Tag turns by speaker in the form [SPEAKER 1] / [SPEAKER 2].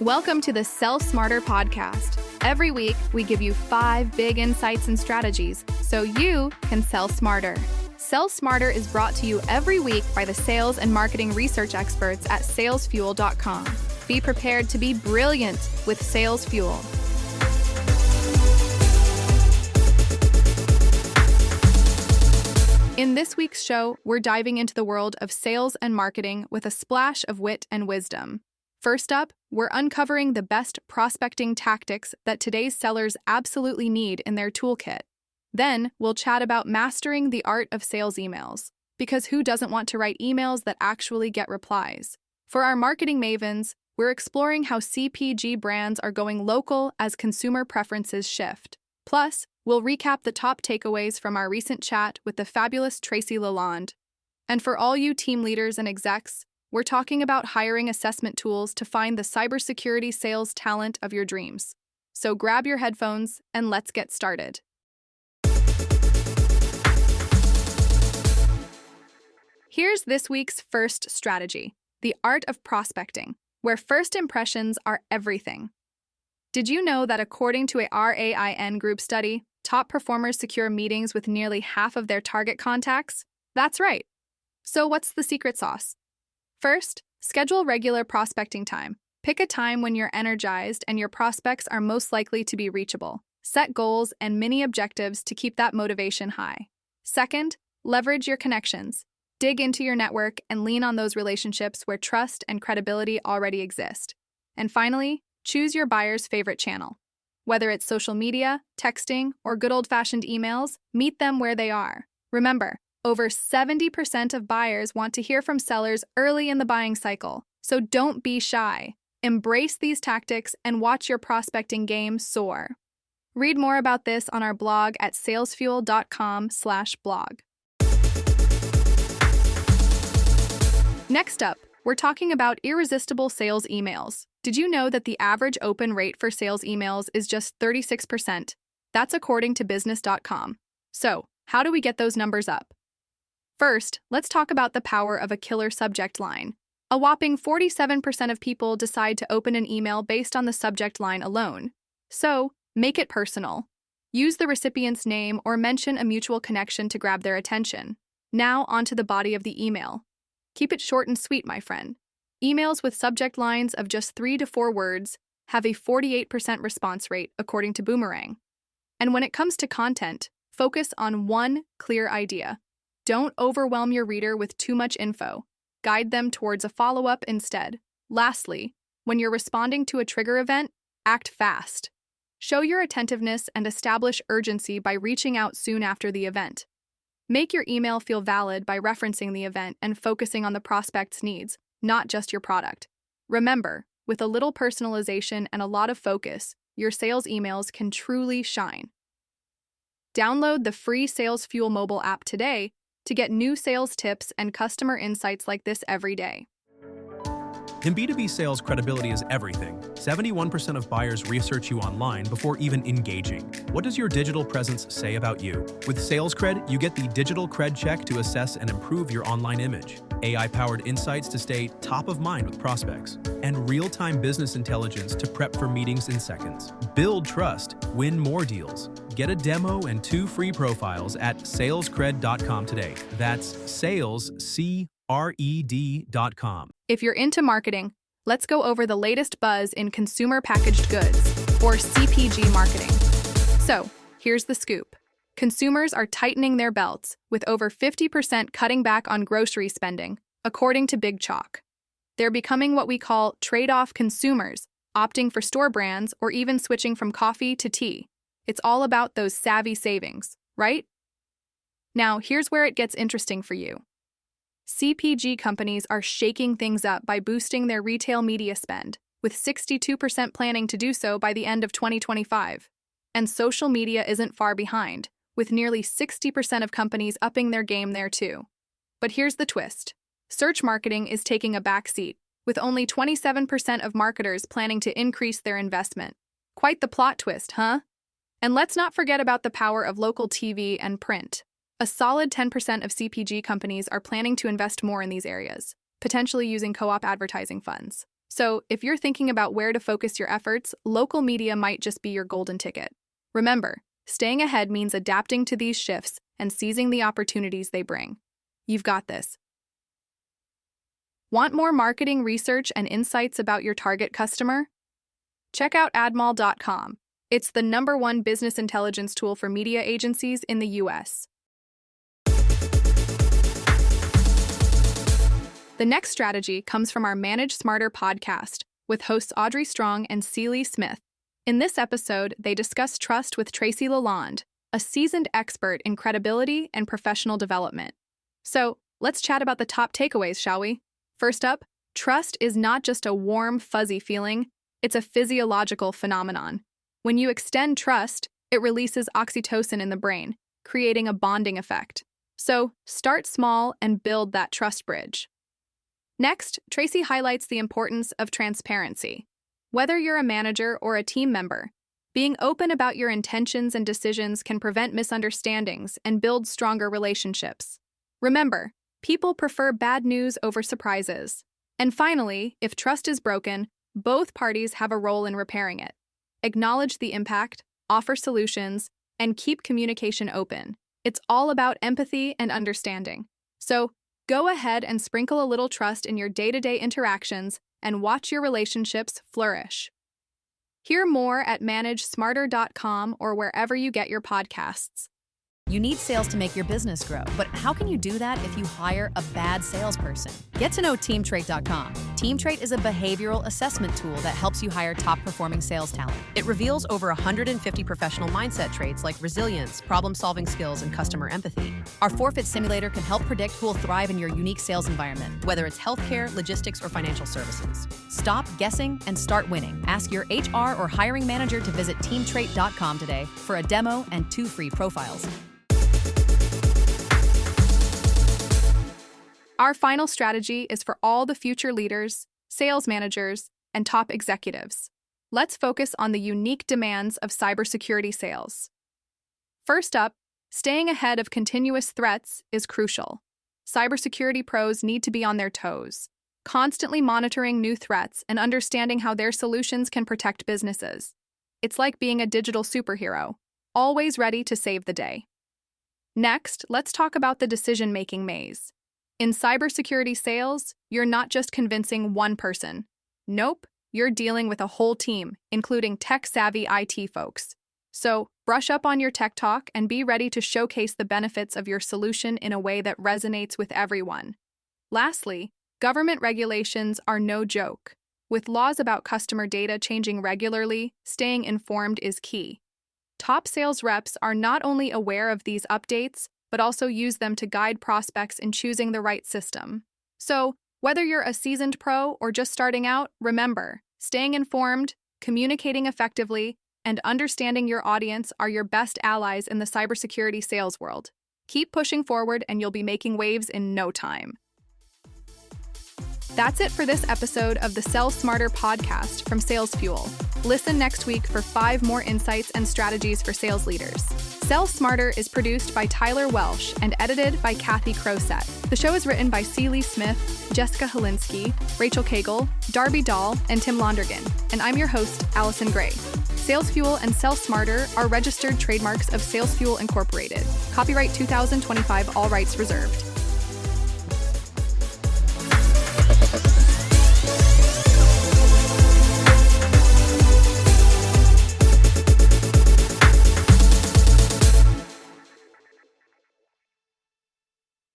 [SPEAKER 1] Welcome to the Sell Smarter podcast. Every week, we give you 5 big insights and strategies so you can sell smarter. Sell Smarter is brought to you every week by the sales and marketing research experts at salesfuel.com. Be prepared to be brilliant with Sales Fuel. In this week's show, we're diving into the world of sales and marketing with a splash of wit and wisdom. First up, we're uncovering the best prospecting tactics that today's sellers absolutely need in their toolkit. Then, we'll chat about mastering the art of sales emails, because who doesn't want to write emails that actually get replies? For our marketing mavens, we're exploring how CPG brands are going local as consumer preferences shift. Plus, we'll recap the top takeaways from our recent chat with the fabulous Tracy Lalonde. And for all you team leaders and execs, we're talking about hiring assessment tools to find the cybersecurity sales talent of your dreams. So grab your headphones and let's get started. Here's this week's first strategy, the art of prospecting, where first impressions are everything. Did you know that according to a RAIN group study, top performers secure meetings with nearly half of their target contacts? That's right. So what's the secret sauce? First, schedule regular prospecting time. Pick a time when you're energized and your prospects are most likely to be reachable. Set goals and mini objectives to keep that motivation high. Second, leverage your connections. Dig into your network and lean on those relationships where trust and credibility already exist. And finally, choose your buyer's favorite channel. Whether it's social media, texting, or good old-fashioned emails, meet them where they are. Remember, over 70% of buyers want to hear from sellers early in the buying cycle, so don't be shy. Embrace these tactics and watch your prospecting game soar. Read more about this on our blog at salesfuel.com/blog. Next up, we're talking about irresistible sales emails. Did you know that the average open rate for sales emails is just 36%? That's according to business.com. So, how do we get those numbers up? First, let's talk about the power of a killer subject line. A whopping 47% of people decide to open an email based on the subject line alone. So, make it personal. Use the recipient's name or mention a mutual connection to grab their attention. Now, onto the body of the email. Keep it short and sweet, my friend. Emails with subject lines of just 3 to 4 words have a 48% response rate, according to Boomerang. And when it comes to content, focus on one clear idea. Don't overwhelm your reader with too much info. Guide them towards a follow-up instead. Lastly, when you're responding to a trigger event, act fast. Show your attentiveness and establish urgency by reaching out soon after the event. Make your email feel valid by referencing the event and focusing on the prospect's needs, not just your product. Remember, with a little personalization and a lot of focus, your sales emails can truly shine. Download the free Sales Fuel mobile app today to get new sales tips and customer insights like this every day.
[SPEAKER 2] In B2B sales, credibility is everything. 71% of buyers research you online before even engaging. What does your digital presence say about you? With Sales Cred, you get the digital cred check to assess and improve your online image, AI-powered insights to stay top of mind with prospects, and real-time business intelligence to prep for meetings in seconds. Build trust, win more deals. Get a demo and 2 free profiles at salescred.com today. That's salescred.com.
[SPEAKER 1] If you're into marketing, let's go over the latest buzz in consumer packaged goods, or CPG marketing. So, here's the scoop. Consumers are tightening their belts, with over 50% cutting back on grocery spending, according to Big Chalk. They're becoming what we call trade-off consumers, opting for store brands or even switching from coffee to tea. It's all about those savvy savings, right? Now, here's where it gets interesting for you. CPG companies are shaking things up by boosting their retail media spend, with 62% planning to do so by the end of 2025. And social media isn't far behind, with nearly 60% of companies upping their game there too. But here's the twist. Search marketing is taking a backseat, with only 27% of marketers planning to increase their investment. Quite the plot twist, huh? And let's not forget about the power of local TV and print. A solid 10% of CPG companies are planning to invest more in these areas, potentially using co-op advertising funds. So, if you're thinking about where to focus your efforts, local media might just be your golden ticket. Remember, staying ahead means adapting to these shifts and seizing the opportunities they bring. You've got this. Want more marketing research and insights about your target customer? Check out admall.com. It's the #1 business intelligence tool for media agencies in the US. The next strategy comes from our Manage Smarter podcast with hosts Audrey Strong and Celie Smith. In this episode, they discuss trust with Tracy Lalonde, a seasoned expert in credibility and professional development. So, let's chat about the top takeaways, shall we? First up, trust is not just a warm, fuzzy feeling, it's a physiological phenomenon. When you extend trust, it releases oxytocin in the brain, creating a bonding effect. So, start small and build that trust bridge. Next, Tracy highlights the importance of transparency. Whether you're a manager or a team member, being open about your intentions and decisions can prevent misunderstandings and build stronger relationships. Remember, people prefer bad news over surprises. And finally, if trust is broken, both parties have a role in repairing it. Acknowledge the impact, offer solutions, and keep communication open. It's all about empathy and understanding. So, go ahead and sprinkle a little trust in your day-to-day interactions and watch your relationships flourish. Hear more at managesmarter.com or wherever you get your podcasts.
[SPEAKER 3] You need sales to make your business grow, but how can you do that if you hire a bad salesperson? Get to know TeamTrait.com. TeamTrait is a behavioral assessment tool that helps you hire top-performing sales talent. It reveals over 150 professional mindset traits like resilience, problem-solving skills, and customer empathy. Our forfeit simulator can help predict who will thrive in your unique sales environment, whether it's healthcare, logistics, or financial services. Stop guessing and start winning. Ask your HR or hiring manager to visit TeamTrait.com today for a demo and 2 free profiles.
[SPEAKER 1] Our final strategy is for all the future leaders, sales managers, and top executives. Let's focus on the unique demands of cybersecurity sales. First up, staying ahead of continuous threats is crucial. Cybersecurity pros need to be on their toes, constantly monitoring new threats and understanding how their solutions can protect businesses. It's like being a digital superhero, always ready to save the day. Next, let's talk about the decision-making maze. In cybersecurity sales, you're not just convincing one person. Nope, you're dealing with a whole team, including tech-savvy IT folks. So, brush up on your tech talk and be ready to showcase the benefits of your solution in a way that resonates with everyone. Lastly, government regulations are no joke. With laws about customer data changing regularly, staying informed is key. Top sales reps are not only aware of these updates, but also use them to guide prospects in choosing the right system. So, whether you're a seasoned pro or just starting out, remember, staying informed, communicating effectively, and understanding your audience are your best allies in the cybersecurity sales world. Keep pushing forward and you'll be making waves in no time. That's it for this episode of the Sell Smarter podcast from Sales Fuel. Listen next week for 5 more insights and strategies for sales leaders. Sell Smarter is produced by Tyler Welsh and edited by Kathy Crosett. The show is written by Celie Smith, Jessica Helinsky, Rachel Cagle, Darby Dahl, and Tim Londergan, and I'm your host, Allison Gray. Sales Fuel and Sell Smarter are registered trademarks of Sales Fuel Incorporated. Copyright 2025, all rights reserved.